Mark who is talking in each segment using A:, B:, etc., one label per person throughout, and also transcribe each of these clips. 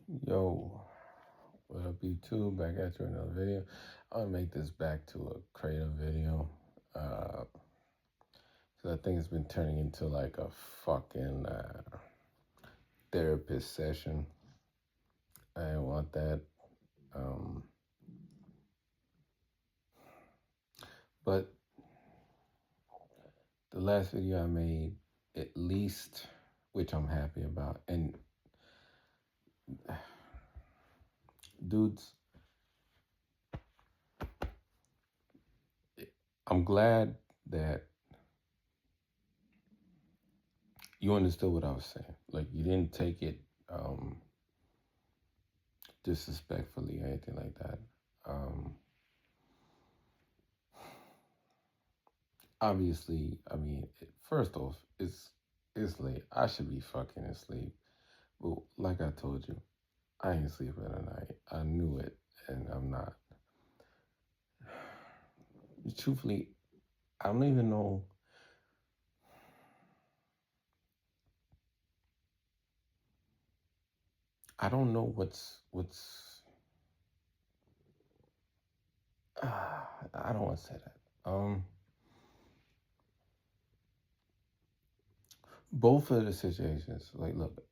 A: Yo, what up, YouTube? Back at you with another video. I'll make this back to a creative video. Cause I think it's been turning into like a fucking therapist session. I didn't want that. Um, but the last video I made, at least, which I'm happy about, and dudes, I'm glad that you understood what I was saying. Like, you didn't take it disrespectfully or anything like that. Obviously, I mean, first off, it's late. I should be fucking asleep. But like I told you, I ain't sleeping tonight. I knew it, and I'm not. Truthfully, I don't even know. I don't know what's. I don't want to say that. Both of the situations, like, look,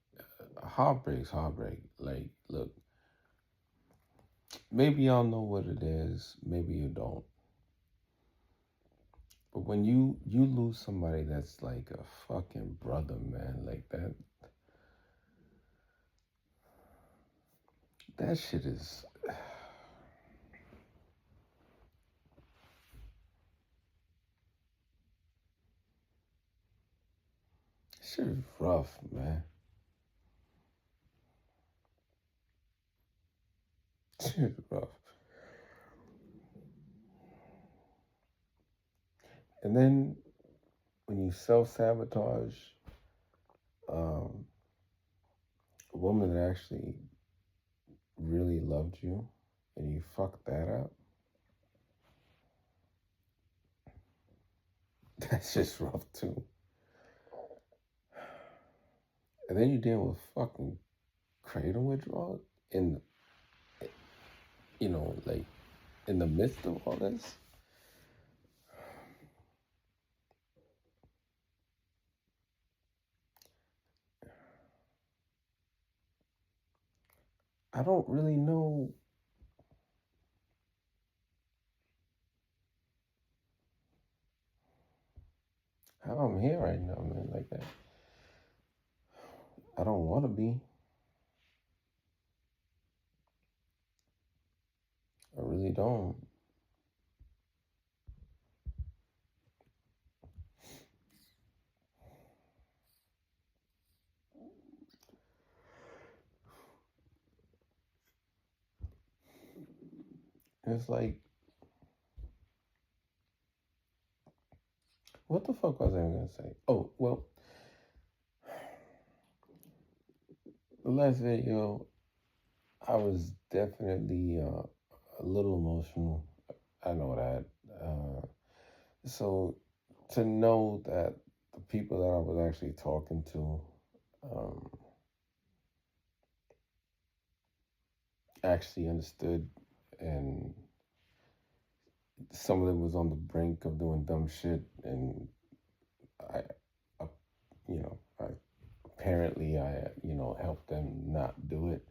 A: heartbreak's heartbreak. Like, look, maybe y'all know what it is. Maybe you don't. But when you lose somebody that's like a fucking brother, man, like that shit is shit is rough, man. Shit is rough. And then when you self-sabotage um, a woman that actually really loved you and you fuck that up, that's just rough too. And then you deal with fucking cradle withdrawal in, like in the midst of all this. I don't really know how I'm here right now, man. Like that. I don't want to be. I really don't. It's like, what the fuck was I gonna say? Oh, well, the last video, I was definitely a little emotional. I know that. So to know that the people that I was actually talking to um, actually understood, and some of them was on the brink of doing dumb shit, and I, I I apparently I helped them not do it.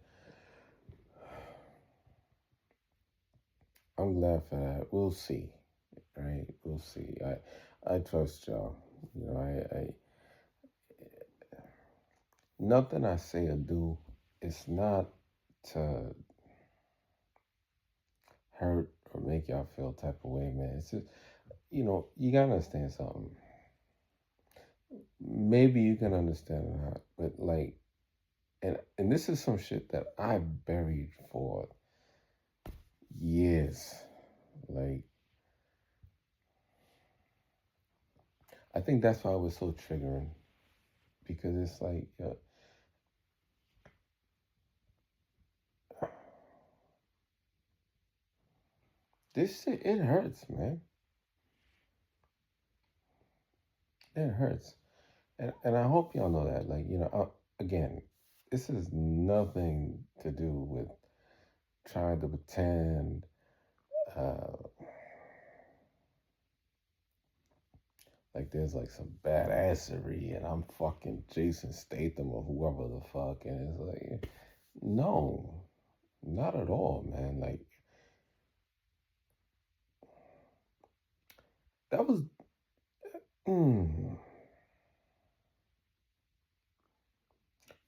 A: I'm glad for that. We'll see, right? We'll see. I trust y'all. I nothing I say or do is not to hurt or make y'all feel type of way, man. It's just, you gotta understand something. Maybe you can understand or not, but like, and this is some shit that I buried for years. Like, I think that's why it was so triggering, because it's like, this shit, it hurts, man. It hurts. And I hope y'all know that. Like, again, this is nothing to do with trying to pretend uh, like there's like some badassery and I'm fucking Jason Statham or whoever the fuck. And it's like, no, not at all, man. Like, that was, mm,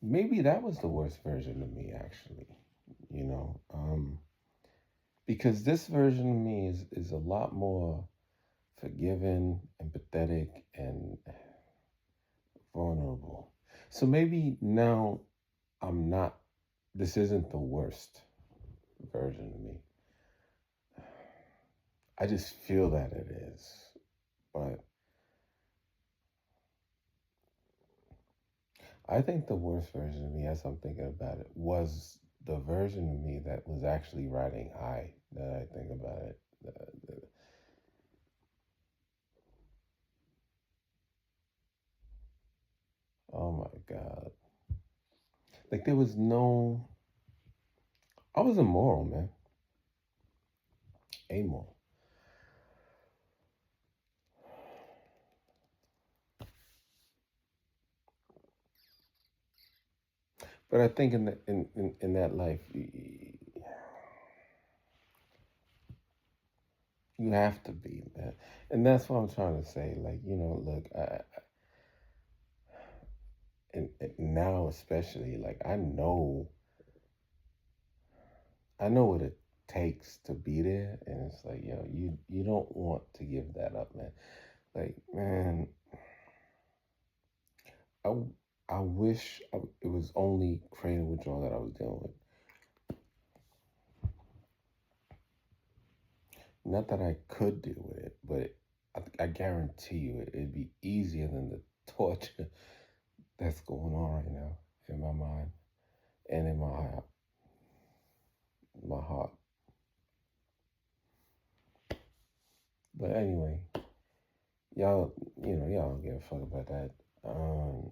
A: maybe that was the worst version of me, actually, you know? Because this version of me is a lot more forgiving, empathetic, and vulnerable. So maybe now I'm not, this isn't the worst version of me. I just feel that it is. But I think the worst version of me, as I'm thinking about it, was the version of me that was actually riding high. That I think about it. Oh my God. Like there was no, I was immoral, man. Amoral. But I think in that life, you have to be, man. And that's what I'm trying to say. Like, look, and now especially, like I know what it takes to be there, and it's like, you don't want to give that up, man. Like, man, I I wish it was only creative withdrawal that I was dealing with. Not that I could deal with it, but I guarantee you it'd be easier than the torture that's going on right now in my mind and in my heart. But anyway, y'all don't give a fuck about that. Um,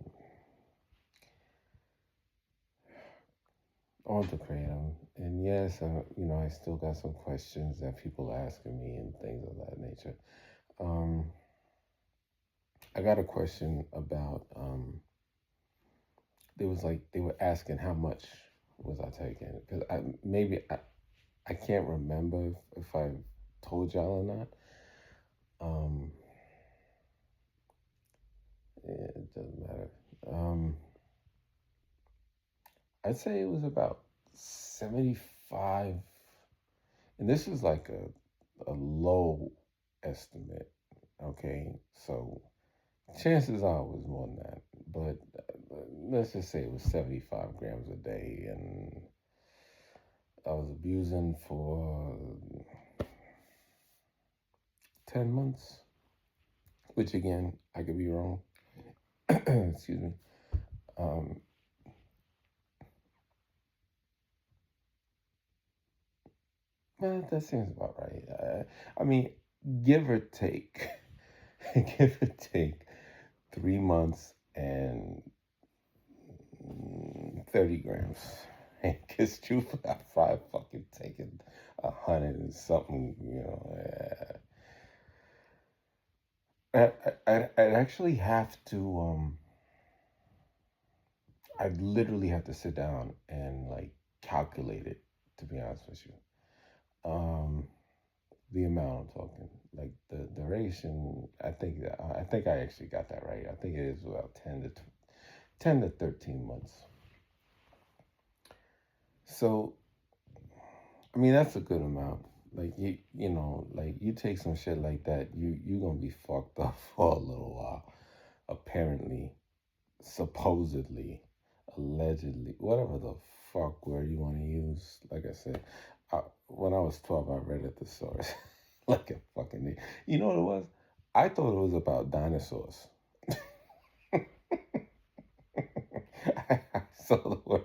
A: on the Kratom, and yes, I still got some questions that people are asking me and things of that nature. Um, I got a question about there was like they were asking how much was I taking because I can't remember if I told y'all or not. Um, it doesn't matter. Um, I'd say it was about 75, and this is like a low estimate. Okay, so chances are it was more than that, but let's just say it was 75 grams a day, and I was abusing for 10 months, which again, I could be wrong. Excuse me. Um, that seems about right. I mean, give or take, give or take 3 months and 30 grams. Because truthfully, I probably fucking taken 100 and something, I'd actually have to, I'd literally have to sit down and like calculate it, to be honest with you. Um, the amount I'm talking, like the duration, I think I actually got that right. I think it is about 10 to 13 months. So, I mean, that's a good amount. Like like you take some shit like that, you gonna be fucked up for a little while. Apparently, supposedly, allegedly, whatever the fuck word you want to use. Like I said, when I was 12, I read at the source like a fucking. You know what it was? I thought it was about dinosaurs. I saw the word,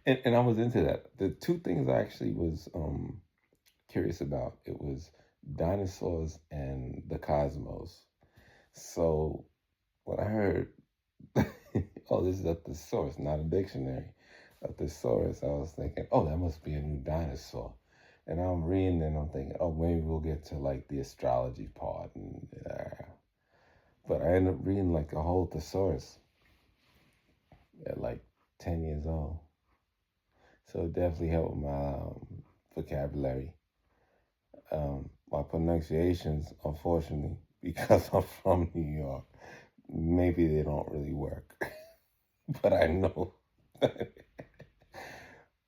A: and I was into that. The two things I actually was curious about it was dinosaurs and the cosmos. So when I heard, oh, this is at the source, not a dictionary. a thesaurus, I was thinking, oh, that must be a new dinosaur. And I'm reading and I'm thinking, oh, maybe we'll get to like the astrology part. But I ended up reading like a whole thesaurus at like 10 years old. So it definitely helped my vocabulary. My pronunciations, unfortunately, because I'm from New York, maybe they don't really work. But I know.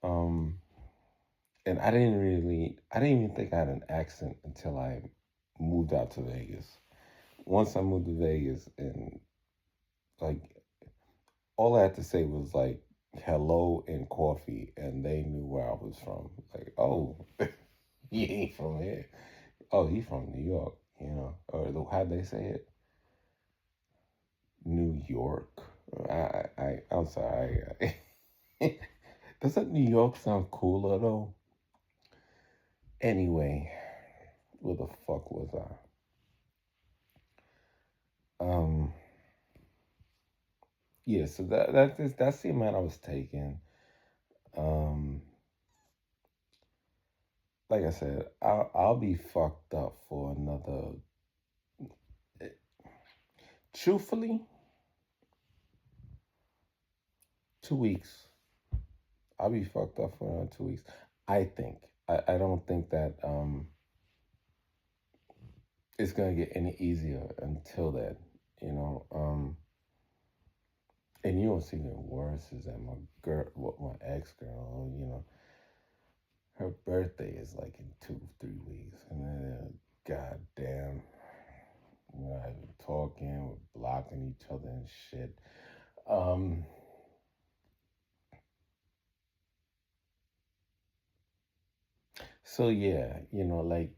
A: um, and I didn't even think I had an accent until I moved out to Vegas. Once I moved to Vegas, and like all I had to say was like hello and coffee, and they knew where I was from. Like, oh, he ain't from here. Oh, he from New York, or how'd they say it? New York. I'm sorry. Doesn't New York sound cooler though? Anyway, where the fuck was I? Yeah. So that's the amount I was taking. Um, like I said, I'll be fucked up for another. Truthfully, 2 weeks. I'll be fucked up for another 2 weeks. I think. I don't think that it's gonna get any easier until then. You know. And you don't see the worst is that my ex girl, her birthday is like in 2, 3 weeks, and then goddamn, we're not even talking, we're blocking each other and shit. Um, so yeah, like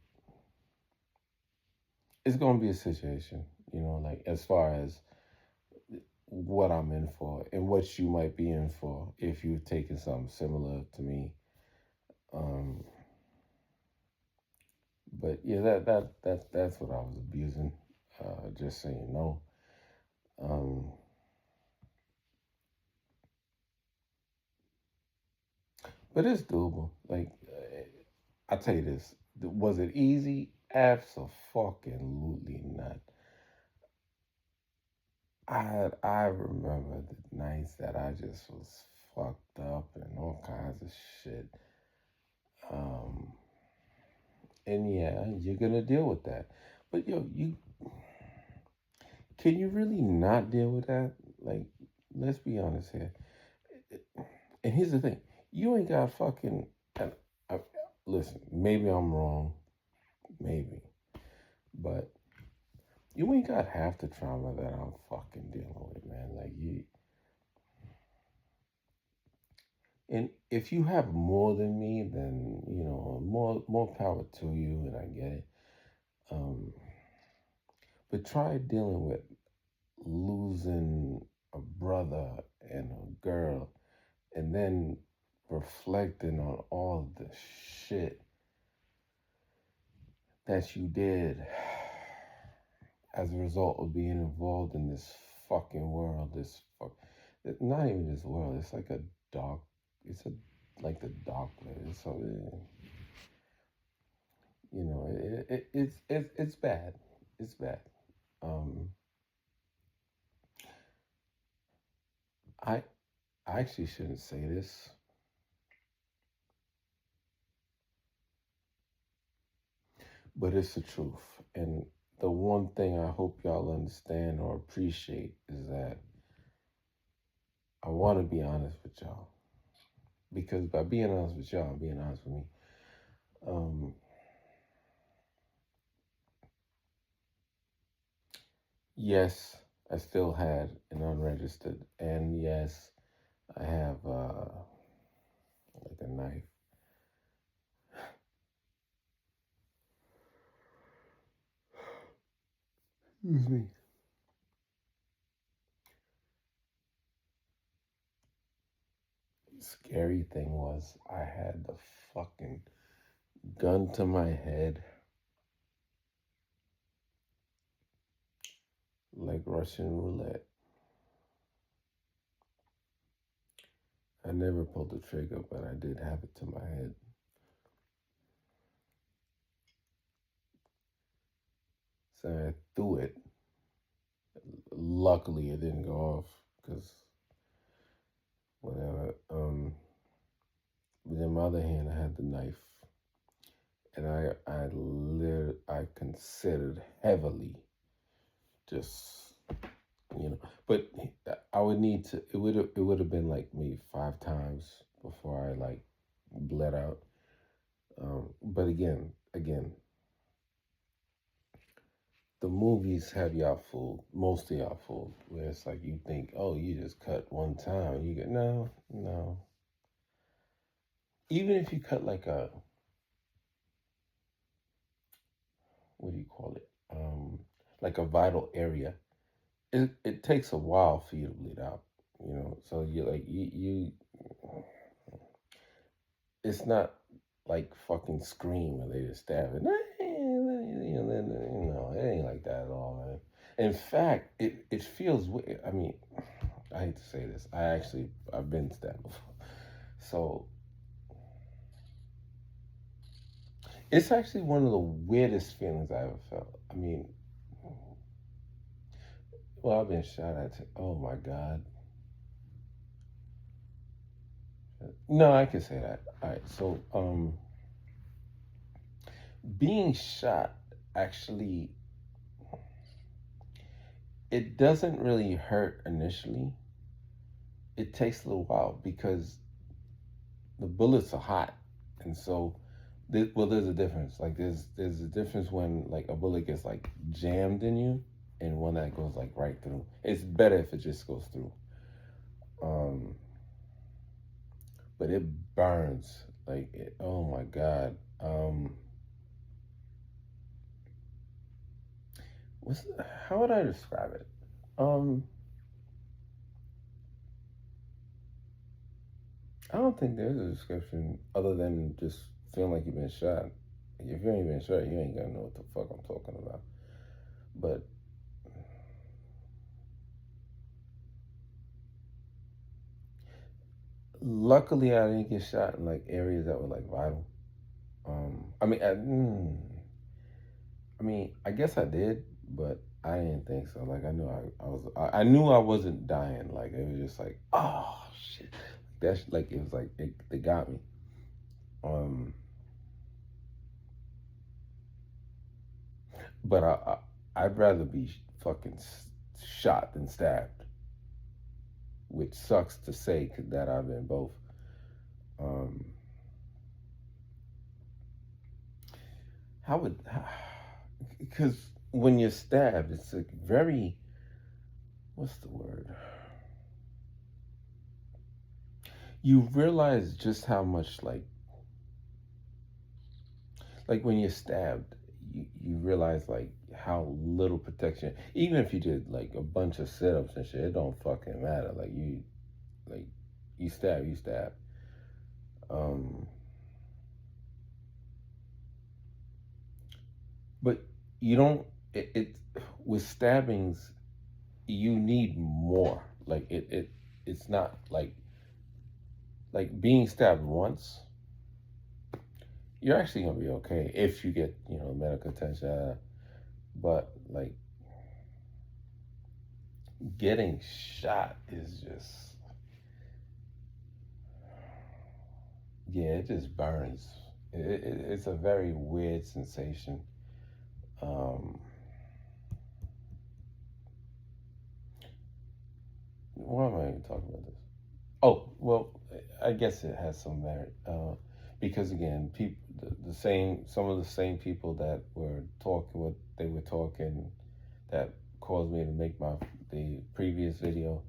A: it's gonna be a situation, like as far as what I'm in for and what you might be in for if you've taken something similar to me. Um, but yeah, that's what I was abusing. Just so you know. Um, but it's doable. Like I tell you this, was it easy? Absolutely not. I remember the nights that I just was fucked up and all kinds of shit. Um, and yeah, you're gonna deal with that. But yo, you can you really not deal with that? Like, let's be honest here. And here's the thing: you ain't got fucking. And I, listen, maybe I'm wrong, maybe, but you ain't got half the trauma that I'm fucking dealing with, man. Like you, and if you have more than me, then more power to you, and I get it. Um, but try dealing with losing a brother and a girl, and then reflecting on all the shit that you did as a result of being involved in this fucking world. Not even this world. It's like a dark. It's a like the dark place. So it's bad. It's bad. Um, I I actually shouldn't say this, but it's the truth. And the one thing I hope y'all understand or appreciate is that I want to be honest with y'all. Because by being honest with y'all, I'm being honest with me. Um, yes, I still had an unregistered, and yes, I have like a knife. Excuse me. Scary thing was I had the fucking gun to my head like Russian roulette. I never pulled the trigger, but I did have it to my head. So I threw it. Luckily, it didn't go off because whatever. But in my other hand, I had the knife, and I considered heavily just but I would need to. It would have been like maybe 5 times before I like bled out. But again, the movies have y'all fooled, most of y'all fooled, where it's like you think, oh, you just cut one time, you get no, no. Even if you cut like a, what do you call it, like a vital area, it takes a while for you to bleed out, So you like you it's not like fucking Scream where they just stab it. It ain't like that at all, man. In fact, it feels weird. I mean, I hate to say this. I've been stabbed before, so it's actually one of the weirdest feelings I ever felt. I mean, well, I've been shot at. Oh my god. No, I can say that. All right. So, being shot actually, it doesn't really hurt initially. It takes a little while because the bullets are hot, and so there's a difference. Like there's a difference when like a bullet gets like jammed in you, and one that goes like right through. It's better if it just goes through. Um, but it burns oh my god. What's how would I describe it? Um, I don't think there's a description other than just feeling like you've been shot. If you ain't been shot, you ain't gonna know what the fuck I'm talking about. But luckily, I didn't get shot in like areas that were like vital. I mean, I guess I did, but I didn't think so. Like, I knew I wasn't dying. Like, it was just like, oh shit, that's like it was like they got me. Um, but I'd rather be fucking shot than stabbed, which sucks to say that I've been both. Um, how would because when you're stabbed, it's a very what's the word? You realize just how much like when you're stabbed, you realize like how little protection. Even if you did like a bunch of sit-ups and shit, it don't fucking matter. Like you stab, you stab. Um, but you don't. It with stabbings, you need more. Like it's not like being stabbed once. You're actually gonna be okay if you get medical attention. But like getting shot is just yeah, it just burns. It's a very weird sensation. Um, why am I even talking about this? Oh, well, I guess it has some merit because again, people the same some of the same people that were talking what they were talking that caused me to make the previous video.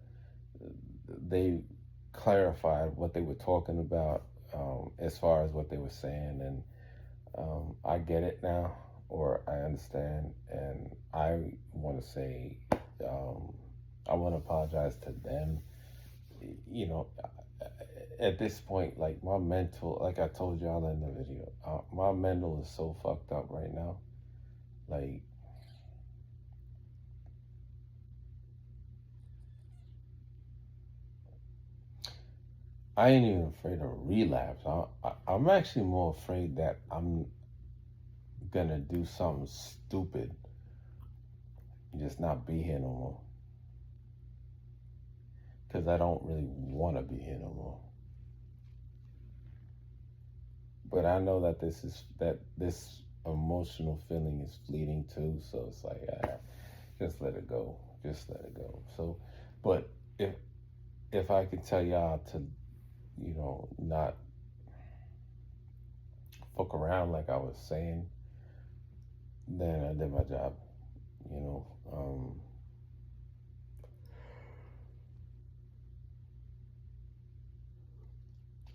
A: They clarified what they were talking about as far as what they were saying, and I get it now, or I understand, and I want to say, I want to apologize to them. You know, at this point, like my mental, like I told y'all in the video, my mental is so fucked up right now. Like, I ain't even afraid of relapse. I'm actually more afraid that I'm gonna do something stupid and just not be here no more. Because I don't really want to be here no more. But I know that this emotional feeling is fleeting too. So it's like, just let it go. Just let it go. So, but if I could tell y'all to, not fuck around like I was saying, then I did my job. You know,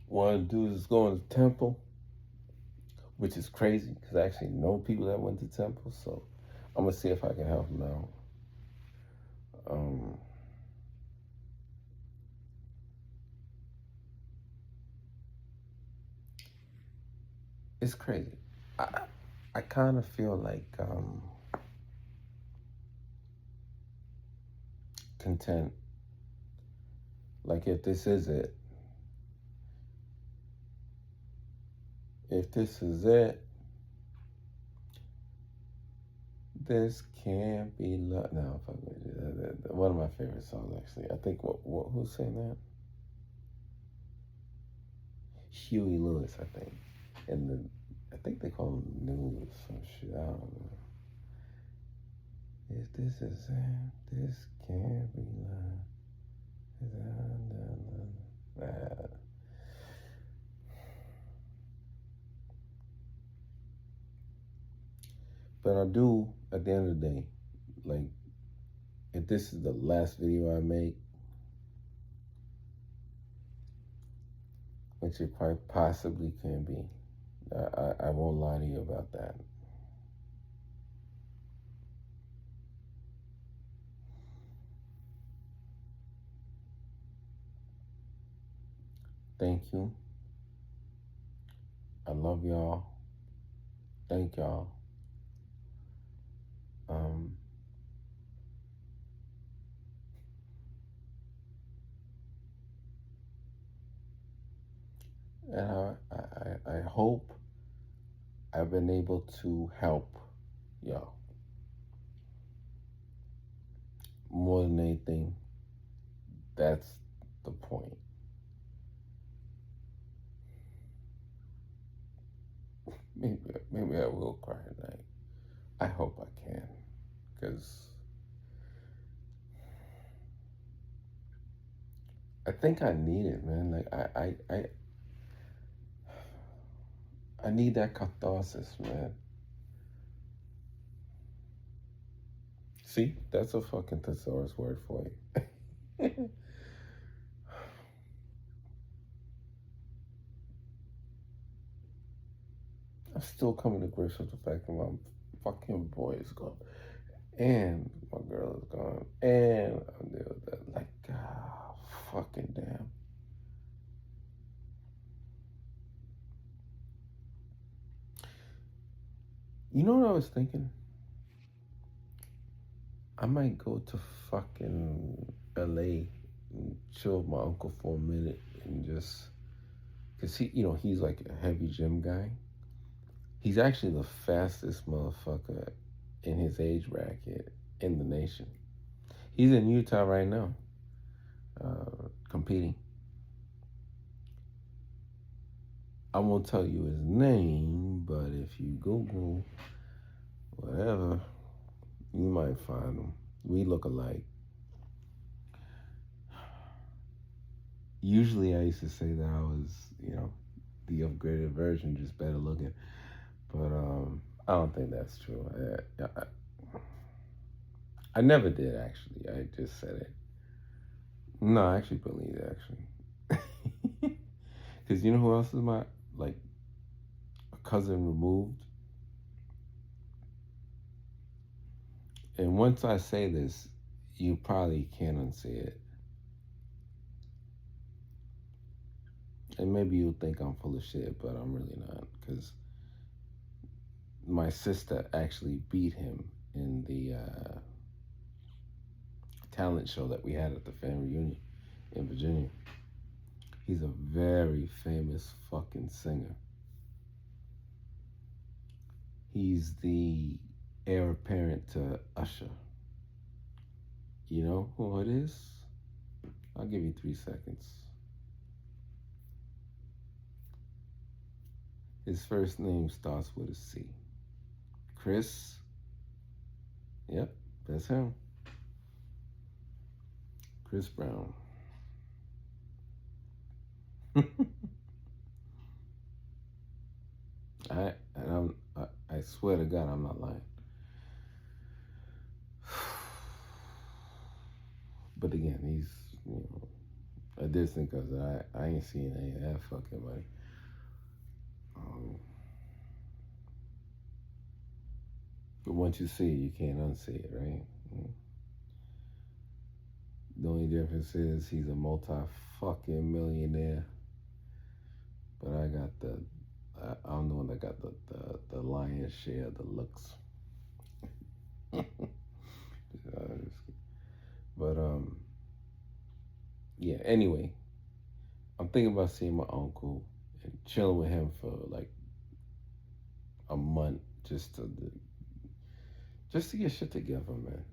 A: one of the dudes is going to temple, which is crazy because I actually know people that went to temple. So I'm gonna see if I can help him out. Um, it's crazy. I kind of feel like content. Like if this is it, this can't be love. No, fuck with you. One of my favorite songs, actually. I think who's saying that? Huey Lewis, I think. And I think they call him News or some shit. I don't know. If this is it, this can't be love. Nah. But I do, at the end of the day, like, if this is the last video I make, which it quite possibly can be, I won't lie to you about that. Thank you. I love y'all. Thank y'all. Um, and I hope I've been able to help y'all. More than anything, that's the point. Maybe I will cry tonight. I hope I can, because I think I need it, man. Like I need that catharsis, man. See, that's a fucking thesaurus word for you. I'm still coming to grips with the fact that my fucking boy is gone, and my girl is gone, and I'm dealing with that. Like, fucking damn. You know what I was thinking? I might go to fucking LA and chill with my uncle for a minute and just, cause he's like a heavy gym guy. He's actually the fastest motherfucker in his age bracket in the nation. He's in Utah right now, competing. I won't tell you his name, but if you Google whatever, you might find him. We look alike. Usually I used to say that I was, the upgraded version, just better looking. But I don't think that's true. I never did, actually. I just said it. No, I actually believe it, actually. Because you know who else is my, like, a cousin removed? And once I say this, you probably can't unsay it. And maybe you'll think I'm full of shit, but I'm really not. Because my sister actually beat him in the talent show that we had at the family reunion in Virginia. He's a very famous fucking singer. He's the heir apparent to Usher. You know who it is? I'll give you 3 seconds. His first name starts with a C. Chris. Yep, that's him. Chris Brown. I swear to God, I'm not lying. But again, he's, a distant cousin. I ain't seen any of that fucking money. But once you see it, you can't unsee it, right? The only difference is he's a multi-fucking millionaire. But I'm the one that got the lion's share of the looks. But yeah. Anyway, I'm thinking about seeing my uncle and chilling with him for like a month, just to get shit together, man.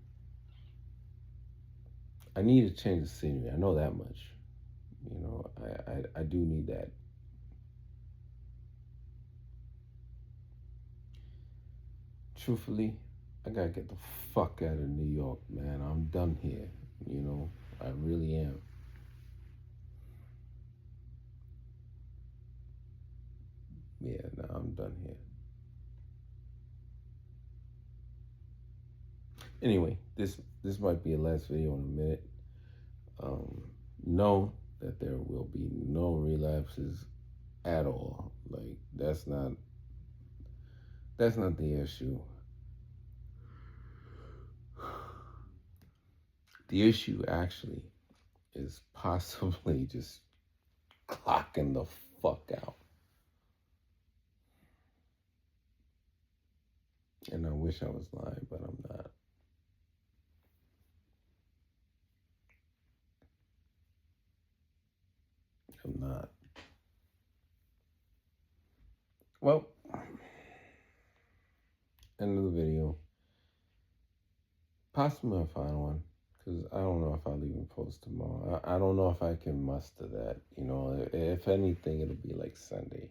A: I need to change the scenery. I know that much. I do need that. Truthfully, I gotta get the fuck out of New York, man. I'm done here. I really am. Yeah, no, I'm done here. Anyway, this might be a last video in a minute. Know that there will be no relapses at all. Like that's not the issue. The issue actually is possibly just clocking the fuck out. And I wish I was lying, but I'm not. I'm not. Well, end of the video. Possibly my final one, because I don't know if I'll even post tomorrow. I don't know if I can muster that. If anything, it'll be like Sunday,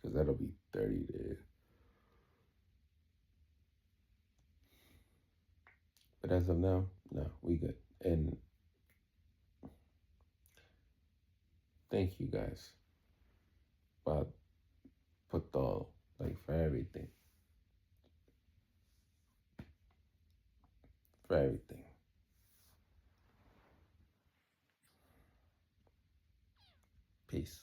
A: because that'll be 30 days. But as of now, no, we good. And thank you guys. But put all, like, for everything. For everything. Peace.